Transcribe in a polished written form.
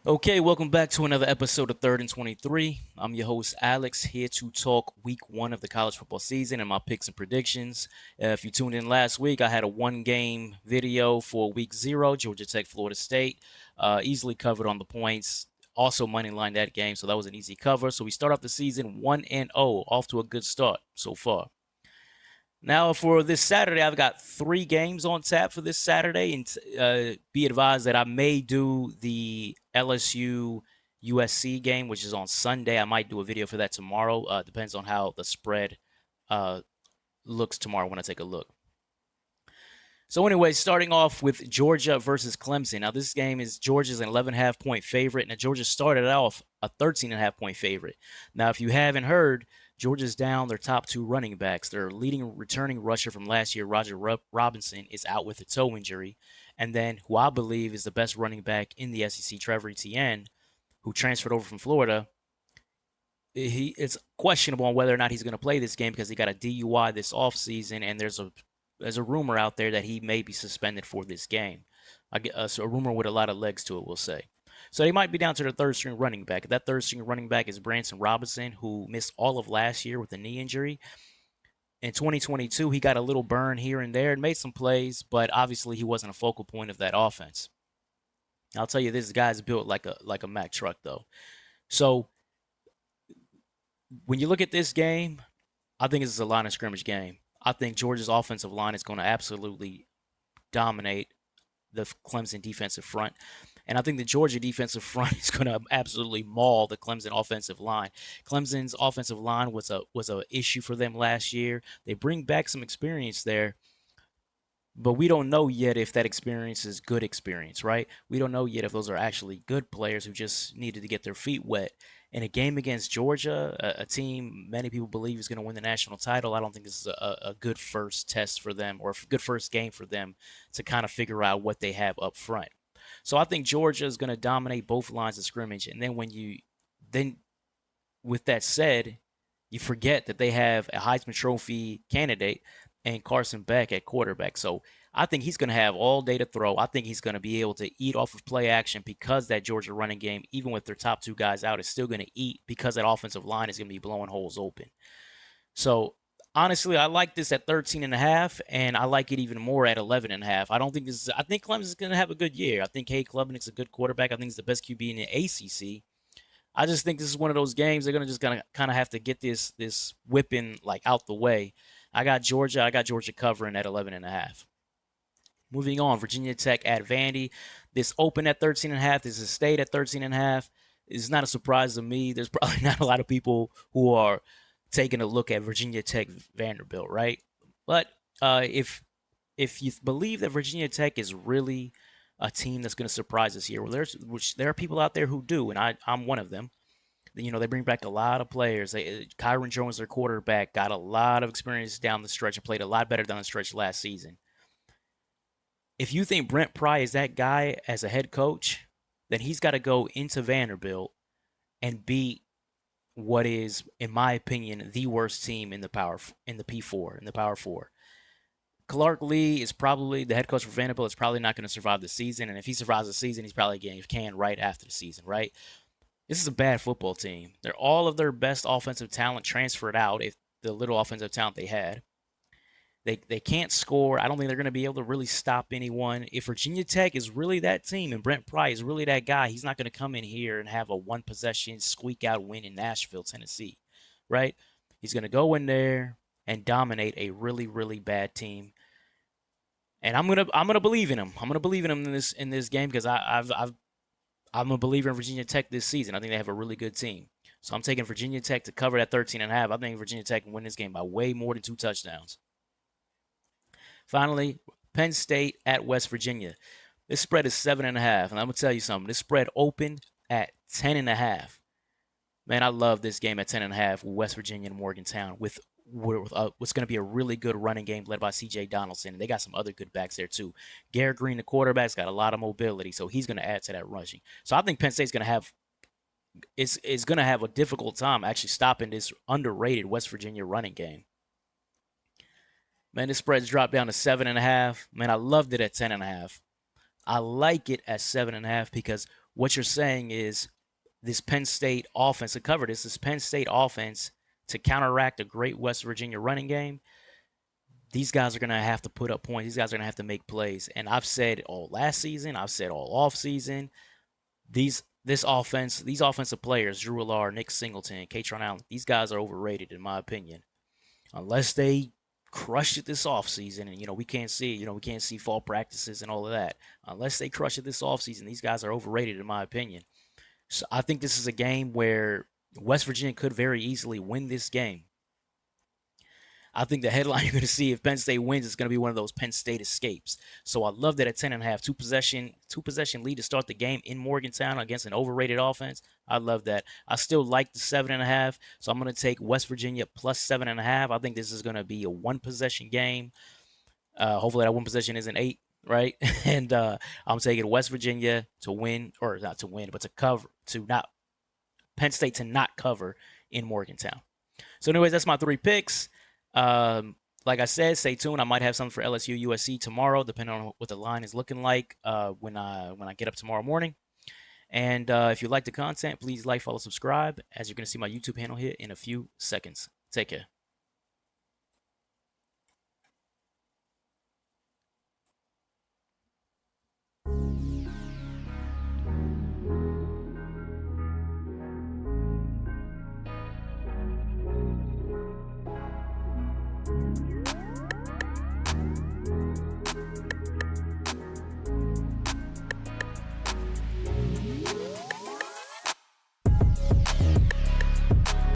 Okay, welcome back to another episode of Third and 23. I'm your host, Alex, here to talk week one of the college football season and my picks and predictions. If you tuned in last week, I had a one game video for week zero, Georgia Tech, Florida State. Easily covered on the points. Also, money line that game, so that was an easy cover. So we start off the season 1 and 0, off to a good start so far. Now, for this Saturday, I've got three games on tap for this Saturday, and be advised that I may do the LSU USC game, which is on Sunday. I might do a video for that tomorrow. Depends on how the spread uh, looks tomorrow when I take a look. So, anyway, starting off with Georgia versus Clemson. Now, this game is Georgia's an 11.5 point favorite. Now, Georgia started off a 13.5 point favorite. Now, if you haven't heard, Georgia's down their top two running backs. Their leading returning rusher from last year, Roger Robinson, is out with a toe injury. And then, who I believe is the best running back in the SEC, Trevor Etienne, who transferred over from Florida, it's questionable on whether or not he's going to play this game because he got a DUI this offseason, and there's a rumor out there that he may be suspended for this game. So a rumor with a lot of legs to it, we'll say. So they might be down to their third string running back. That third string running back is Branson Robinson, who missed all of last year with a knee injury. In 2022, he got a little burn here and there and made some plays, but obviously he wasn't a focal point of that offense. I'll tell you, this guy's built like a Mack truck, though. So when you look at this game, I think this is a line of scrimmage game. I think Georgia's offensive line is going to absolutely dominate the Clemson defensive front. And I think the Georgia defensive front is going to absolutely maul the Clemson offensive line. Clemson's offensive line was a issue for them last year. They bring back some experience there, but we don't know yet if that experience is good experience, right? We don't know yet if those are actually good players who just needed to get their feet wet. In a game against Georgia, a team many people believe is going to win the national title, I don't think this is a good first test for them or a good first game for them to kind of figure out what they have up front. So I think Georgia is going to dominate both lines of scrimmage. And then with that said, you forget that they have a Heisman Trophy candidate and Carson Beck at quarterback. So I think he's going to have all day to throw. I think he's going to be able to eat off of play action because that Georgia running game, even with their top two guys out, is still going to eat because that offensive line is going to be blowing holes open. So honestly, I like this at 13 and a half, and I like it even more at 11 and a half. I don't think this is, I think Clemson's going to have a good year. I think Cade Klubnik's a good quarterback. I think he's the best QB in the ACC. I just think this is one of those games they're gonna kind of have to get this whipping like out the way. I got Georgia. I got Georgia covering at 11 and a half. Moving on, Virginia Tech at Vandy. This open at 13 and a half. This is stayed at 13 and a half. It's not a surprise to me. There's probably not a lot of people who are taking a look at Virginia Tech Vanderbilt, right? But if you believe that Virginia Tech is really a team that's going to surprise us here, well, there are people out there who do, and I'm one of them. They bring back a lot of players. Kyron Jones, their quarterback, got a lot of experience down the stretch and played a lot better down the stretch last season. If you think Brent Pry is that guy as a head coach, then he's got to go into Vanderbilt and beat what is, in my opinion, the worst team in the P4 in the Power Four. Clark Lee is probably the head coach for Vanderbilt. Is probably not going to survive the season, and if he survives the season, he's probably getting canned right after the season, right? This is a bad football team. They're all of their best offensive talent transferred out. If the little offensive talent they had, they can't score. I don't think they're going to be able to really stop anyone. If Virginia Tech is really that team and Brent Pry is really that guy, he's not going to come in here and have a one possession squeak out win in Nashville, Tennessee, right? He's going to go in there and dominate a really really bad team. And I'm gonna believe in him. I'm gonna believe in him in this game because I'm a believer in Virginia Tech this season. I think they have a really good team. So I'm taking Virginia Tech to cover that 13 and a half. I think Virginia Tech can win this game by way more than two touchdowns. Finally, Penn State at West Virginia. This spread is 7.5. And I'm going to tell you something. This spread opened at 10.5. Man, I love this game at 10.5 with West Virginia and Morgantown with what's going to be a really good running game led by C.J. Donaldson. And they got some other good backs there, too. Garrett Green, the quarterback's got a lot of mobility, so he's going to add to that rushing. So I think Penn State's going to have is going to have a difficult time actually stopping this underrated West Virginia running game. Man, this spread's dropped down to 7.5. Man, I loved it at 10.5. I like it at 7.5 because what you're saying is this Penn State offense to cover this Penn State offense to counteract a great West Virginia running game. These guys are going to have to put up points. These guys are going to have to make plays. And I've said all last season, I've said all off season, these offensive players, Drew Allar, Nick Singleton, Katron Allen, these guys are overrated in my opinion. Unless they crush it this offseason, and we can't see fall practices and all of that. Unless they crush it this offseason, these guys are overrated in my opinion. So I think this is a game where West Virginia could very easily win this game. I think the headline you're going to see if Penn State wins is going to be one of those Penn State escapes. So I love that at 10.5, two-possession lead to start the game in Morgantown against an overrated offense. I love that. I still like the 7.5, so I'm going to take West Virginia plus 7.5. I think this is going to be a one-possession game. Hopefully that one possession isn't 8, right? And I'm taking West Virginia to win, or not to win, but to cover, Penn State to not cover in Morgantown. So anyways, that's my 3 picks. Like I said, stay tuned. I might have something for LSU USC tomorrow, depending on what the line is looking like when I get up tomorrow morning. And if you like the content, please like, follow, subscribe, as you're going to see my YouTube handle here in a few seconds. Take care.